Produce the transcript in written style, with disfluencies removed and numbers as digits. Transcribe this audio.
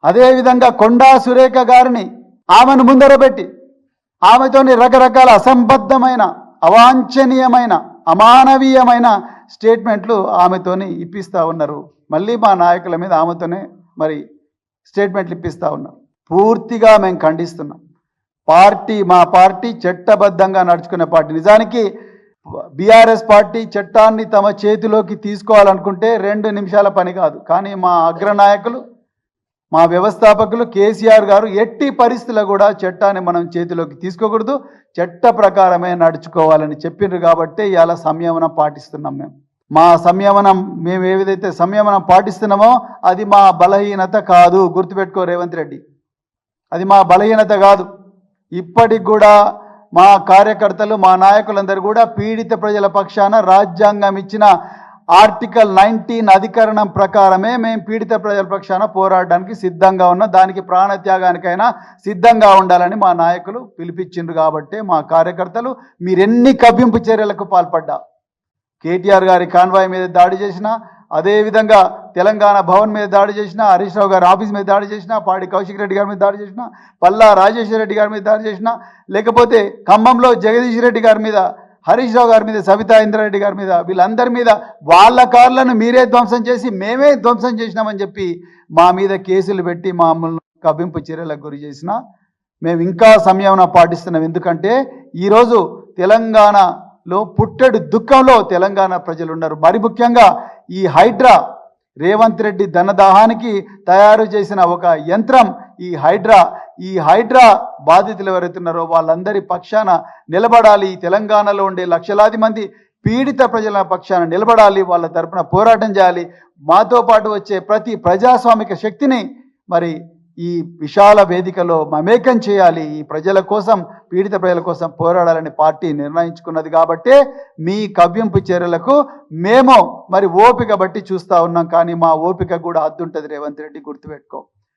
అదేవిధంగా కొండా సురేఖ గారిని ఆమెను ముందర పెట్టి ఆమెతోని రకరకాల అసంబద్ధమైన అవాంఛనీయమైన అమానవీయమైన స్టేట్మెంట్లు ఆమెతోని ఇప్పిస్తూ ఉన్నారు. మళ్ళీ మా నాయకుల మీద ఆమెతోనే మరి స్టేట్మెంట్లు ఇప్పిస్తూ ఉన్నారు. పూర్తిగా మేము ఖండిస్తున్నాం. మా పార్టీ చట్టబద్ధంగా నడుచుకునే పార్టీ. నిజానికి బీఆర్ఎస్ పార్టీ చట్టాన్ని తమ చేతిలోకి తీసుకోవాలనుకుంటే 2 నిమిషాల పని కాదు. కానీ మా అగ్రనాయకులు, మా వ్యవస్థాపకులు కేసీఆర్ గారు ఎట్టి పరిస్థితుల్లో కూడా చట్టాన్ని మనం చేతిలోకి తీసుకోకూడదు, చట్ట ప్రకారమే నడుచుకోవాలని చెప్పిండ్రు. కాబట్టి ఇవాళ సంయమనం పాటిస్తున్నాం. మేము ఏదైతే సంయమనం పాటిస్తున్నామో అది మా బలహీనత కాదు. గుర్తుపెట్టుకో రేవంత్ రెడ్డి, అది మా బలహీనత కాదు. ఇప్పటికి కూడా మా కార్యకర్తలు, మా నాయకులందరూ కూడా పీడిత ప్రజల పక్షాన రాజ్యాంగం ఇచ్చిన ఆర్టికల్ 19 అధికరణం ప్రకారమే మేము పీడిత ప్రజల పక్షాన పోరాడడానికి సిద్ధంగా ఉన్నాం. దానికి ప్రాణత్యాగానికైనా సిద్ధంగా ఉండాలని మా నాయకులు పిలిపించిండ్రు. కాబట్టి మా కార్యకర్తలు మీరెన్ని కవ్వింపు చర్యలకు పాల్పడ్డా, కేటీఆర్ గారి కాన్వాయ్ మీద దాడి చేసినా, అదేవిధంగా తెలంగాణ భవన్ మీద దాడి చేసినా, హరీష్ రావు గారి ఆఫీస్ మీద దాడి చేసినా, పాడి కౌశిక్ రెడ్డి గారి మీద దాడి చేసినా, పల్లా రాజేశ్వర రెడ్డి గారి మీద దాడి చేసినా, లేకపోతే ఖమ్మంలో జగదీష్ రెడ్డి గారి మీద, హరీష్ రావు గారి మీద, సవితా ఇంద్రారెడ్డి గారి మీద, వీళ్ళందరి మీద వాళ్ళ కార్లను మీరే ధ్వంసం చేసి మేమే ధ్వంసం చేసినామని చెప్పి మా మీద కేసులు పెట్టి మమ్మల్ని కవ్వింపు చర్యలకు గురి చేసినా మేము ఇంకా సంయమనం పాటిస్తున్నాం. ఎందుకంటే ఈరోజు తెలంగాణలో పుట్టెడు దుఃఖంలో తెలంగాణ ప్రజలు ఉన్నారు. మరి ముఖ్యంగా ఈ హైడ్రా, రేవంత్ రెడ్డి ధనదాహానికి తయారు చేసిన ఒక యంత్రం ఈ హైడ్రా బాధితులు ఎవరైతున్నారో వాళ్ళందరి పక్షాన నిలబడాలి. తెలంగాణలో ఉండే లక్షలాది మంది పీడిత ప్రజల పక్షాన నిలబడాలి, వాళ్ళ తరపున పోరాటం చేయాలి. మాతో పాటు వచ్చే ప్రతి ప్రజాస్వామిక శక్తిని మరి ఈ విశాల వేదికలో మమేకం చేయాలి. ఈ ప్రజల కోసం, పీడిత ప్రజల కోసం పోరాడాలని పార్టీ నిర్ణయించుకున్నది. కాబట్టే మీ కవ్వింపు చర్యలకు మేము మరి ఓపిక బట్టి చూస్తూ ఉన్నాం. కానీ మా ఓపిక కూడా హద్దుంటుంది రేవంత్ రెడ్డి, గుర్తుపెట్టుకో.